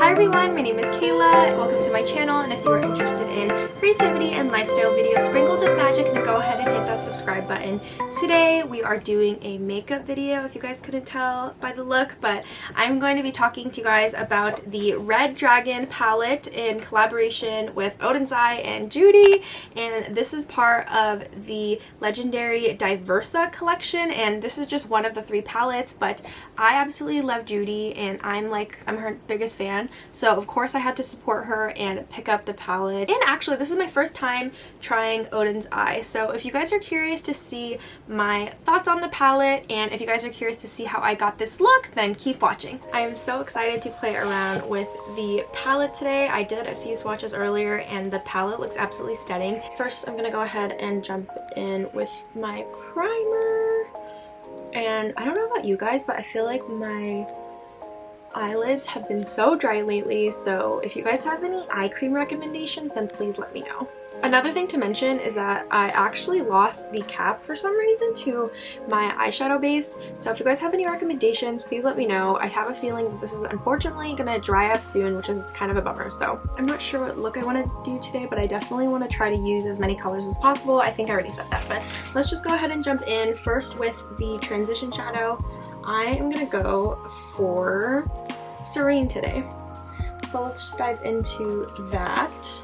Hi everyone, my name is Kayla. Welcome to my channel, and if you are interested in creativity and lifestyle videos sprinkled with magic, then go ahead and hit that subscribe button. Today we are doing a makeup video, if you guys couldn't tell by the look, but I'm going to be talking to you guys about the Red Dragon palette in collaboration with ODEN'S EYE and Judy, and this is part of the legendary Diversa collection, and this is just one of the 3 palettes, but I absolutely love Judy and I'm her biggest fan, so of course I had to support her and pick up the palette. And actually this is my first time trying ODEN'S EYE, so if you guys are curious to see my thoughts on the palette and if you guys are curious to see how I got this look, then keep watching. I am so excited to play around with the palette today. I did a few swatches earlier and the palette looks absolutely stunning. First I'm gonna go ahead and jump in with my primer, and I don't know about you guys, but I feel like my eyelids have been so dry lately, so if you guys have any eye cream recommendations, then please let me know. Another thing to mention is that I actually lost the cap for some reason to my eyeshadow base, so if you guys have any recommendations, please let me know. I have a feeling that this is unfortunately gonna dry up soon, which is kind of a bummer, so I'm not sure what look I want to do today, but I definitely want to try to use as many colors as possible. I think I already said that, but let's just go ahead and jump in. First with the transition shadow, I am gonna go for Serene today. So let's just dive into that.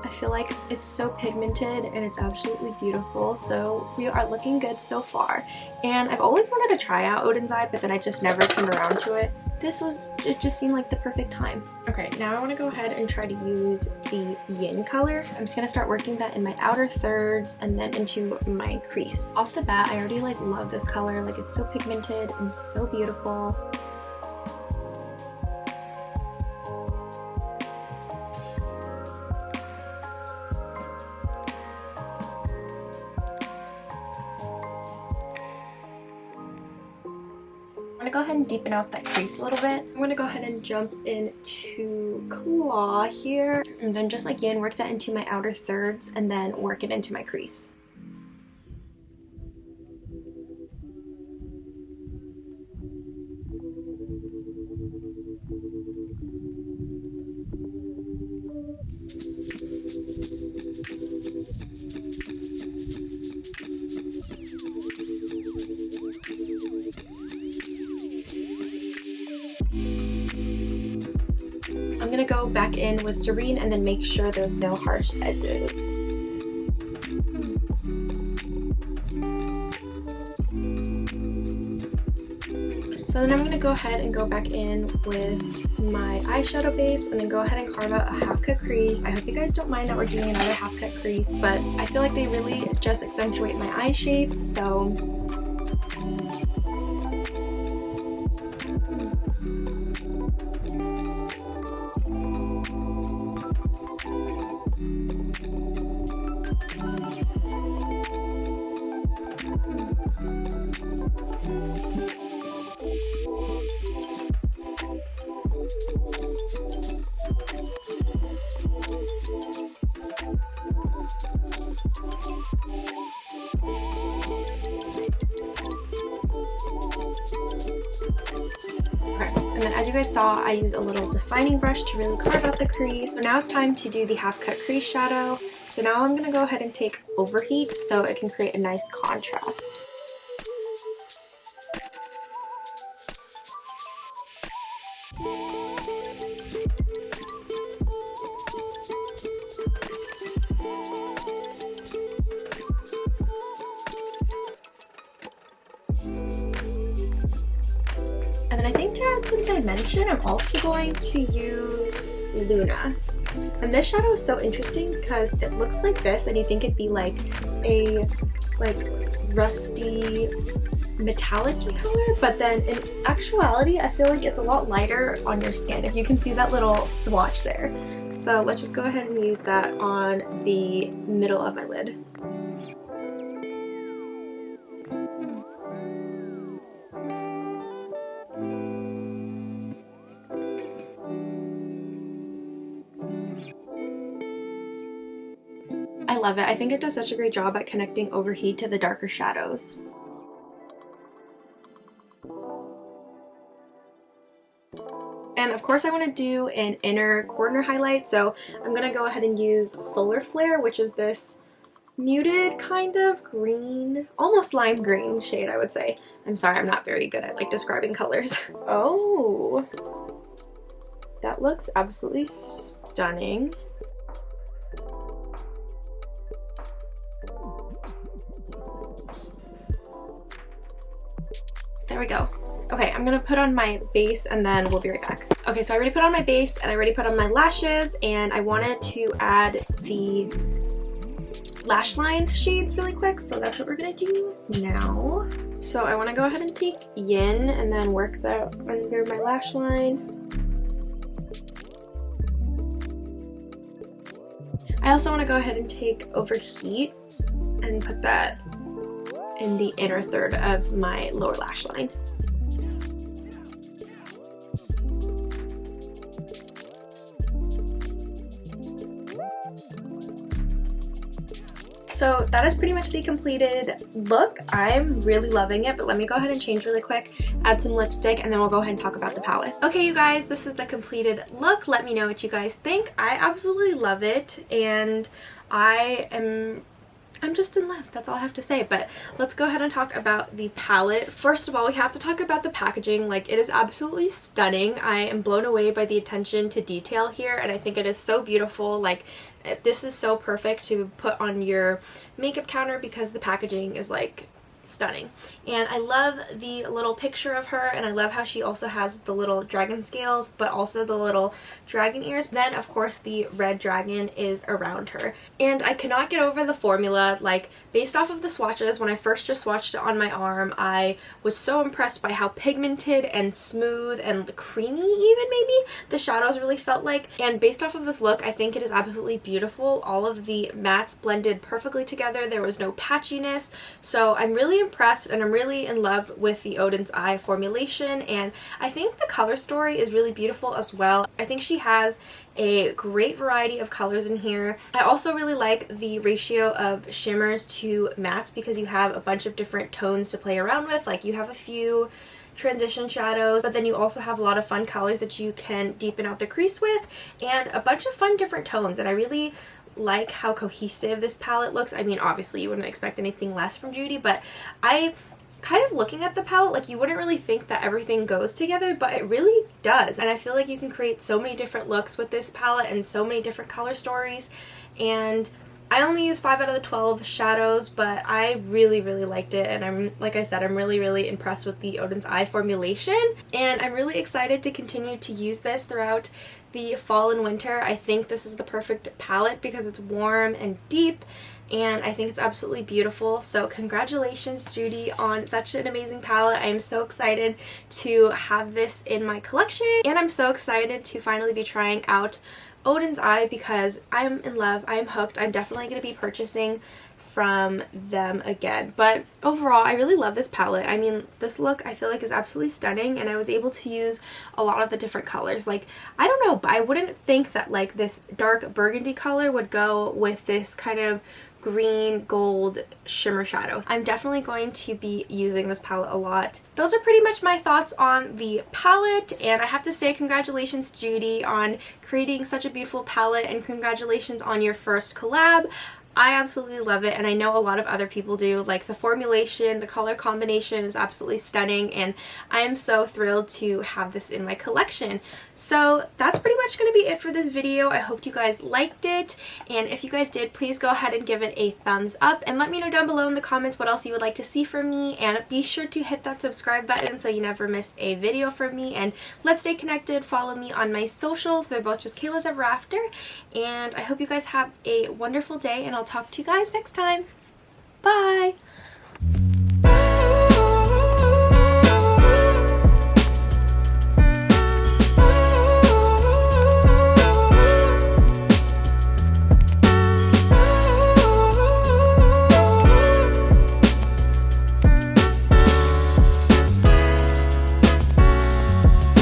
I feel like it's so pigmented and it's absolutely beautiful, so we are looking good so far. And I've always wanted to try out ODEN'S EYE, but then I just never came around to it. It just seemed like the perfect time. Okay, now I want to go ahead and try to use the yin color. I'm just going to start working that in my outer thirds and then into my crease. Off the bat, I already love this color. It's so pigmented and so beautiful. I'm gonna go ahead and deepen out that crease a little bit. I'm gonna go ahead and jump into Claw here, and then just like yin, work that into my outer thirds and then work it into my crease. I'm gonna go back in with Serene and then make sure there's no harsh edges. So then I'm gonna go ahead and go back in with my eyeshadow base and then go ahead and carve out a half cut crease. I hope you guys don't mind that we're doing another half cut crease, but I feel like they really just accentuate my eye shape, so and then as you guys saw, I used a little defining brush to really carve out the crease. So now it's time to do the half cut crease shadow. So now I'm gonna go ahead and take Overheat so it can create a nice contrast. And then I think to add some dimension, I'm also going to use Luna. And this shadow is so interesting because it looks like this and you think it'd be like a rusty metallic color, but then in actuality I feel like it's a lot lighter on your skin, if you can see that little swatch there. So let's just go ahead and use that on the middle of my lid. I love it. I think it does such a great job at connecting Overheat to the darker shadows. And of course I want to do an inner corner highlight, so I'm going to go ahead and use Solar Flare, which is this muted kind of green, almost lime green shade, I would say. I'm sorry, I'm not very good at like describing colors. Oh, that looks absolutely stunning. There we go. Okay, I'm gonna put on my base and then we'll be right back. Okay, so I already put on my base and I already put on my lashes, and I wanted to add the lash line shades really quick, so that's what we're gonna do now. So I want to go ahead and take Yin and then work that under my lash line. I also want to go ahead and take Overheat and put that in the inner third of my lower lash line. So that is pretty much the completed look. I'm really loving it, but let me go ahead and change really quick, add some lipstick, and then we'll go ahead and talk about the palette. Okay, you guys, this is the completed look. Let me know what you guys think. I absolutely love it, and I'm just in love. That's all I have to say. But let's go ahead and talk about the palette. First of all, we have to talk about the packaging. Like, it is absolutely stunning. I am blown away by the attention to detail here, and I think it is so beautiful. Like, this is so perfect to put on your makeup counter because the packaging is like stunning. And I love the little picture of her, and I love how she also has the little dragon scales but also the little dragon ears. Then of course the red dragon is around her, and I cannot get over the formula. Like, based off of the swatches, when I first just swatched it on my arm, I was so impressed by how pigmented and smooth and creamy even maybe the shadows really felt like. And based off of this look, I think it is absolutely beautiful. All of the mattes blended perfectly together. There was no patchiness, so I'm really impressed, and I'm really in love with the ODEN'S EYE formulation, and I think the color story is really beautiful as well. I think she has a great variety of colors in here. I also really like the ratio of shimmers to mattes because you have a bunch of different tones to play around with. Like, you have a few transition shadows, but then you also have a lot of fun colors that you can deepen out the crease with, and a bunch of fun different tones, and I really like how cohesive this palette looks. I mean, obviously you wouldn't expect anything less from Judy, but I kind of looking at the palette, like, you wouldn't really think that everything goes together, but it really does. And I feel like you can create so many different looks with this palette and so many different color stories. And I only used 5 out of the 12 shadows, but I really liked it, and I'm, like I said, I'm really impressed with the ODEN'S EYE formulation, and I'm really excited to continue to use this throughout the fall and winter. I think this is the perfect palette because it's warm and deep, and I think it's absolutely beautiful. So congratulations, Judy, on such an amazing palette. I am so excited to have this in my collection, and I'm so excited to finally be trying out ODEN'S EYE because I'm in love. I'm hooked. I'm definitely going to be purchasing from them again. But overall, I really love this palette. I mean, this look I feel like is absolutely stunning, and I was able to use a lot of the different colors. Like, I don't know, but I wouldn't think that like this dark burgundy color would go with this kind of green gold shimmer shadow. I'm definitely going to be using this palette a lot. Those are pretty much my thoughts on the palette, and I have to say congratulations, Judy, on creating such a beautiful palette, and congratulations on your first collab. I absolutely love it, and I know a lot of other people do. Like, the formulation, the color combination is absolutely stunning, and I am so thrilled to have this in my collection. So that's pretty much going to be it for this video. I hope you guys liked it, and if you guys did, please go ahead and give it a thumbs up, and let me know down below in the comments what else you would like to see from me, and be sure to hit that subscribe button so you never miss a video from me. And let's stay connected. Follow me on my socials. They're both just Kayla's Ever After, and I hope you guys have a wonderful day, and I'll talk to you guys next time. Bye!